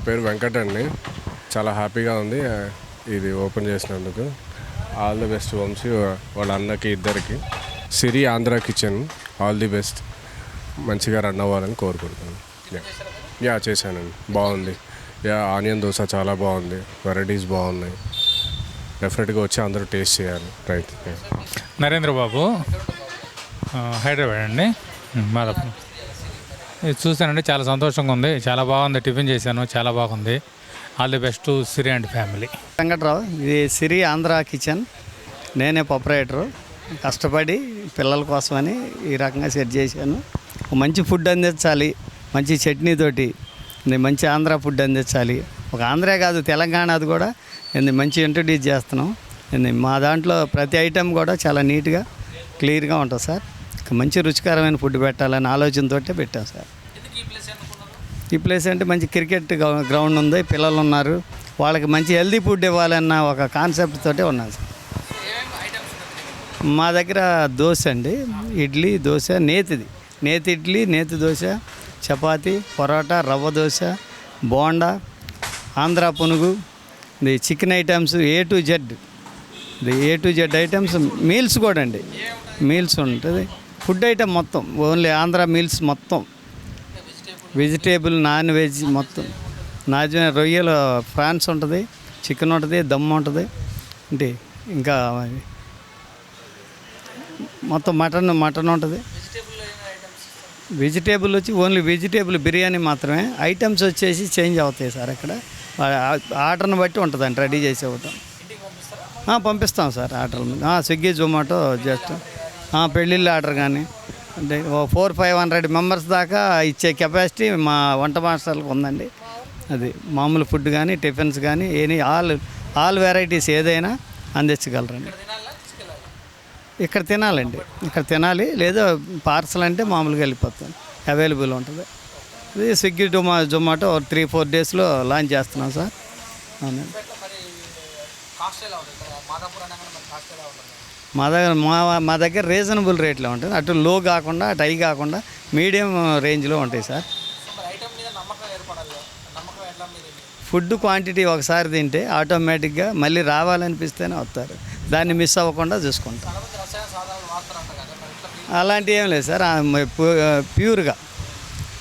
పేరు వెంకట్ అండి. చాలా హ్యాపీగా ఉంది ఇది ఓపెన్ చేసినందుకు. ఆల్ ది బెస్ట్ వంశీ, వాళ్ళ అన్నకి ఇద్దరికి. Siri Andhra kitchen all the best, మంచిగా రన్ అవ్వాలని కోరుకుంటున్నాను. యా చేశానండి, బాగుంది. యా ఆనియన్ దోశ చాలా బాగుంది, వెరైటీస్ బాగున్నాయి. డెఫినెట్గా వచ్చి అందరూ టేస్ట్ చేయాలి. రైట్. నరేంద్ర బాబు, హైదరాబాద్ అండి, మాదాపూర్. ఇది చూశానండి, చాలా సంతోషంగా ఉంది, చాలా బాగుంది. టిఫిన్ చేశాను, చాలా బాగుంది. All the best to Siri and family. Venkatrao, ఇది సిరి ఆంధ్ర కిచెన్. నేనే ప్రొపరేటరు. కష్టపడి పిల్లల కోసమని ఈ రకంగా సెట్ చేశాను. మంచి ఫుడ్ అందించాలి, మంచి చట్నీతోటి మంచి ఆంధ్ర ఫుడ్ అందించాలి. ఒక ఆంధ్రే కాదు, తెలంగాణది కూడా మంచి ఇంట్రడ్యూస్ చేస్తున్నాం. మా దాంట్లో ప్రతి ఐటెం కూడా చాలా నీట్గా క్లియర్గా ఉంటుంది సార్. మంచి రుచికరమైన ఫుడ్ పెట్టాలని ఆలోచనతో పెట్టాం సార్. ఈ ప్లేస్ అంటే మంచి క్రికెట్ గ్రౌండ్ ఉంది, పిల్లలు ఉన్నారు, వాళ్ళకి మంచి హెల్దీ ఫుడ్ ఇవ్వాలన్న ఒక కాన్సెప్ట్ తోటే ఉన్నాను సార్. మా దగ్గర దోశ అండి, ఇడ్లీ దోశ, నేతి ఇడ్లీ, నేతి దోశ, చపాతీ, పొరాటా, రవ్వ దోశ, బోండా, ఆంధ్ర పునుగు, ఇది chicken items A to Z items. Meals కూడా అండి, మీల్స్ ఉంటుంది. ఫుడ్ ఐటమ్ మొత్తం ఓన్లీ ఆంధ్ర మీల్స్ మొత్తం. వెజిటేబుల్, నాన్ వెజ్ మొత్తం. రొయ్యలు ఫ్రాన్స్ ఉంటుంది, చికెన్ ఉంటుంది, దమ్ ఉంటుంది, అంటే ఇంకా మొత్తం మటన్ ఉంటుంది. వెజిటేబుల్ వచ్చి ఓన్లీ వెజిటేబుల్ బిర్యానీ మాత్రమే. ఐటమ్స్ వచ్చేసి చేంజ్ అవుతాయి సార్. అక్కడ ఆర్డర్ని బట్టి ఉంటుందండి, రెడీ చేసి ఇవ్వటం. పంపిస్తాం సార్ ఆర్డర్లు. స్విగ్గీ, జొమాటో జస్ట్ పెళ్ళిళ్ళు ఆర్డర్ కానీ అంటే 400-500 మెంబర్స్ దాకా ఇచ్చే కెపాసిటీ మా వంట మాస్టర్లకు ఉందండి. అది మామూలు ఫుడ్ కానీ టిఫిన్స్ కానీ ఆల్ వెరైటీస్ ఏదైనా అందించగలరండి. ఇక్కడ తినాలి, లేదా పార్సల్ అంటే మామూలుగా వెళ్ళిపోతాం, అవైలబుల్ ఉంటుంది. ఇది స్విగ్గీ, జొమాటో 3-4 డేస్లో లాంచ్ చేస్తున్నాం సార్. అవునండి. మా దగ్గర రీజనబుల్ రేట్లో ఉంటుంది. అటు లో కాకుండా, అటు హై కాకుండా మీడియం రేంజ్లో ఉంటాయి సార్. ఫుడ్ క్వాంటిటీ ఒకసారి తింటే ఆటోమేటిక్గా మళ్ళీ రావాలనిపిస్తేనే వస్తారు, దాన్ని మిస్ అవ్వకుండా చూసుకుంటాం. అలాంటివి ఏం లేదు సార్.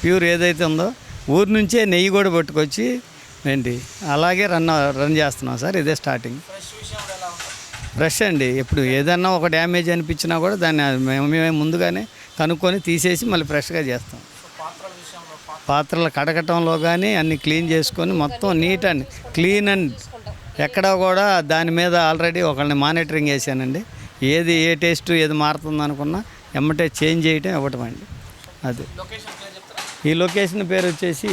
ప్యూర్ ఏదైతే ఉందో ఊరి నుంచే నెయ్యి కూడా పట్టుకొచ్చి అలాగే రన్ చేస్తున్నాం సార్. ఇదే స్టార్టింగ్. ఫ్రెష్ అండి. ఎప్పుడు ఏదన్నా ఒక డ్యామేజ్ అనిపించినా కూడా దాన్ని మేము ముందుగానే కనుక్కొని తీసేసి మళ్ళీ ఫ్రెష్గా చేస్తాం. పాత్రలు కడగటంలో కానీ అన్నీ క్లీన్ చేసుకొని మొత్తం నీట్ అండ్ క్లీన్ అండ్ ఎక్కడ కూడా దాని మీద ఆల్రెడీ ఒకళ్ళని మానిటరింగ్ చేశానండి. ఏది ఏ టేస్ట్ ఏది మారుతుంది అనుకున్నా ఎమ్మటే చేంజ్ చేయటం ఇవ్వటం అండి. అది ఈ లొకేషన్ పేరు వచ్చేసి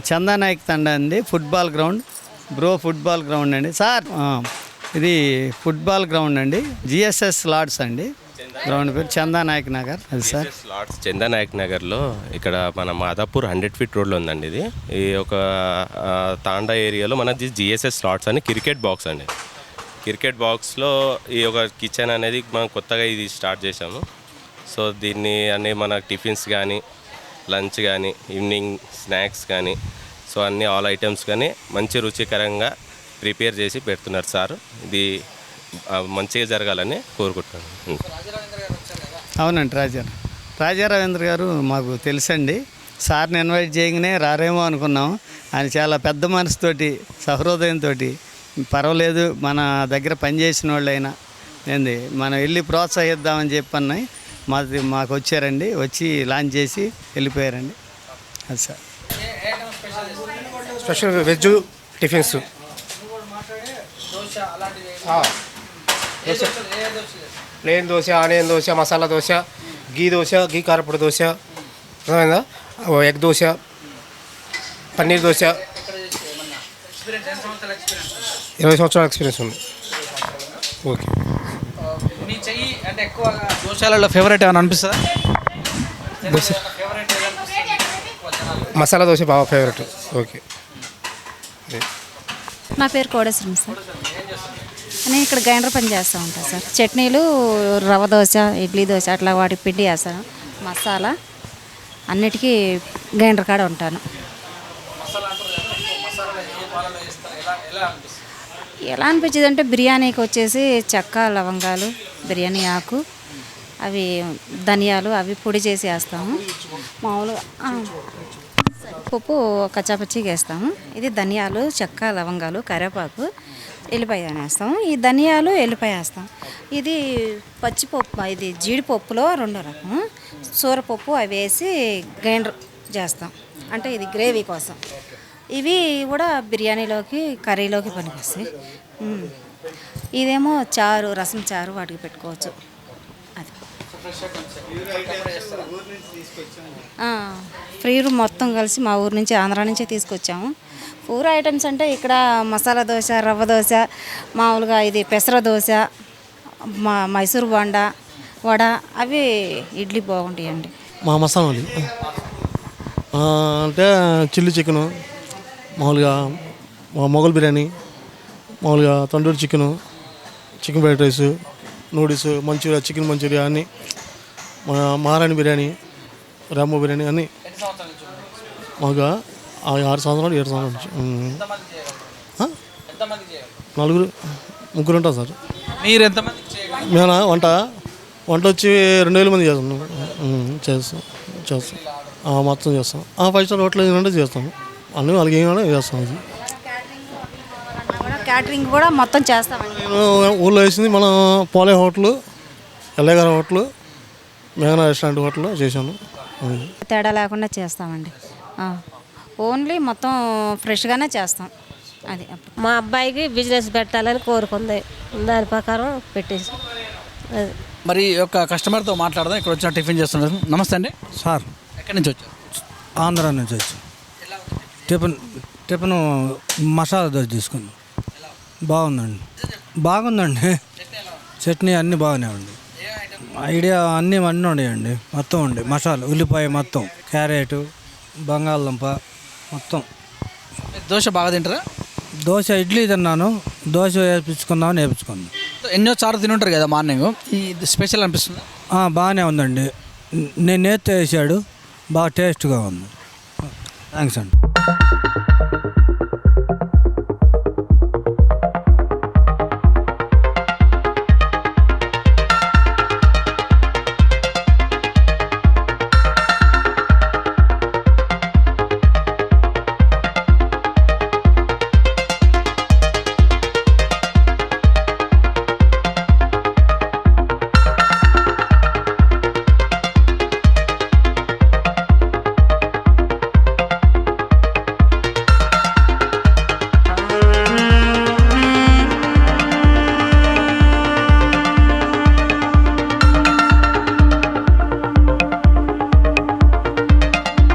చందానాయక్ తండా అండి. ఫుట్బాల్ గ్రౌండ్ అండి సార్. ఇది ఫుట్బాల్ గ్రౌండ్ అండి. జిఎస్ఎస్ లాడ్స్ అండి గ్రౌండ్ పేరు. చందానాయక్ నగర్. అది సార్ లాడ్స్ చందానాయక్ నగర్లో, ఇక్కడ మన మాదాపూర్ 100 ఫీట్ రోడ్లో ఉందండి. ఇది ఈ ఒక తాండా ఏరియాలో మనది జిఎస్ఎస్ లాడ్స్ అని క్రికెట్ బాక్స్ అండి. క్రికెట్ బాక్స్లో ఈ ఒక కిచెన్ అనేది మనం కొత్తగా ఇది స్టార్ట్ చేసాము. సో దీన్ని అన్నీ మన టిఫిన్స్ కానీ, లంచ్ కానీ, ఈవినింగ్ స్నాక్స్ కానీ, సో అన్ని ఆల్ ఐటమ్స్ కానీ మంచి రుచికరంగా ప్రిపేర్ చేసి పెడుతున్నారు సార్. ఇది మంచిగా జరగాలని కోరుకుంటున్నాను. అవునండి, రాజా రవీంద్ర గారు మాకు తెలుసండి. సార్ని ఇన్వైట్ చేయగానే రారేమో అనుకున్నాం. ఆయన చాలా పెద్ద మనసుతోటి, సహృదయంతో పర్వాలేదు మన దగ్గర పనిచేసిన వాళ్ళైనా మనం వెళ్ళి ప్రోత్సహిద్దామని చెప్పన్నాయి. మాకు వచ్చారండి, వచ్చి లాంచ్ చేసి వెళ్ళిపోయారండి. అది sir. Special veg tiffins, plain dosa, onion dosa, masala dosa, ghee కారపొడి దోశ, అర్థమైందా, ఎగ్ దోశ, పన్నీర్ దోశ. 20 సంవత్సరాల ఎక్స్పీరియన్స్ ఉంది. ఓకే. దోశలలో ఫేవరెట్ ఏమైనా అనిపిస్తుందా? దోశ మసాలా దోశ బాగా ఫేవరెట్. ఓకే. నా పేరు కోడేశ్వరం సార్. నేను ఇక్కడ గ్రైండర్ పని చేస్తూ ఉంటాను సార్. చట్నీలు, రవ్వ దోశ, ఇడ్లీ దోశ అట్లా వాటికి పిండి చేస్తాను. మసాలా అన్నిటికీ గ్రైండర్ కాడ ఉంటాను. పాలలో వేస్తారు ఎలా అనిపిస్తుంది? ఎలా అనిపించింది అంటే బిర్యానీకి వచ్చేసి చెక్క లవంగాలు బిర్యానీ ఆకు అవి ధనియాలు అవి పొడి చేసి వేస్తాము మామూలుగా పప్పు కచ్చాపచ్చిగా వేస్తాము. ఇది ధనియాలు చెక్క లవంగాలు కరివేపాకు ఎల్లిపాయ వేస్తాము. ఈ ధనియాలు ఎల్లిపాయ వేస్తాం. ఇది పచ్చిపప్పు ఇది జీడిపప్పులో రెండో రకం సూరపప్పు అవి వేసి గ్రైండర్ చేస్తాం అంటే ఇది గ్రేవీ కోసం. ఇవి కూడా బిర్యానీలోకి కర్రీలోకి పనికొస్తాయి. ఇదేమో చారు రసం చారు వాటికి పెట్టుకోవచ్చు. అది ఫ్రీరు మొత్తం కలిసి మా ఊరు నుంచి ఆంధ్రా నుంచే తీసుకొచ్చాము. పూర ఐటమ్స్ అంటే ఇక్కడ మసాలా దోశ రవ్వ దోశ మామూలుగా ఇది పెసర దోశ మైసూర్ బోండా వడ అవి ఇడ్లీ బాగుంటాయండి. మా మసాలాలు అంటే చిల్లీ చికెను మామూలుగా మొగల్ బిర్యానీ మామూలుగా tandoori chicken chicken fried rice noodles manchuria chicken manchuria అన్నీ మహారాణి బిర్యానీ రాంబో బిర్యానీ అన్నీ మాకు 6 సంవత్సరాలు 7 సంవత్సరాల నుంచి నలుగురు ముగ్గురు ఉంటాం సార్. మీరు ఎంతమంది చేయగలరు? మేము వంట వచ్చి 2000 మంది చేస్తాం మొత్తం చేస్తాం. 5 స్టార్ హోటల్ ఏంటంటే చేస్తాం అన్నీ వాళ్ళకి ఏమైనా చేస్తాం. అది క్యాటరింగ్ కూడా మొత్తం చేస్తామండి. నేను ఊళ్ళో వేసింది మన పోలే హోటల్ ఎల్లగారి హోటల్ మేఘనా రెస్టారెంట్ హోటల్లో చేశాను. తేడా లేకుండా చేస్తామండి. ఓన్లీ మొత్తం ఫ్రెష్గానే చేస్తాం. అది మా అబ్బాయికి బిజినెస్ పెట్టాలని కోరుకుంది దాని ప్రకారం పెట్టేసి మరి ఒక కస్టమర్తో మాట్లాడదాం. ఇక్కడ వచ్చిన టిఫిన్ చేస్తున్నారు. నమస్తే అండి. సార్ ఎక్కడి నుంచి వచ్చారు? ఆంధ్రా నుంచి వచ్చి టిఫిన్ మసాలా దోశ తీసుకుంది. బాగుందండి. చట్నీ అన్నీ బాగున్నాయండి. ఐడియా అన్నీ ఉన్నాయండి. మొత్తం ఉండి మసాలా ఉల్లిపాయ మొత్తం క్యారెట్ బంగాళదుంప మొత్తం. దోశ బాగా తింటారా? దోశ ఇడ్లీ తిన్నాను. దోశ వేయించుకుందామని వేయించుకుందాం. ఎన్నో సార్లు తినుంటారు కదా మార్నింగ్. ఇది స్పెషల్ అనిపిస్తుంది. బాగానే ఉందండి. నేను నేతి వేసాడు బాగా టేస్ట్గా ఉంది. థ్యాంక్స్ అండి.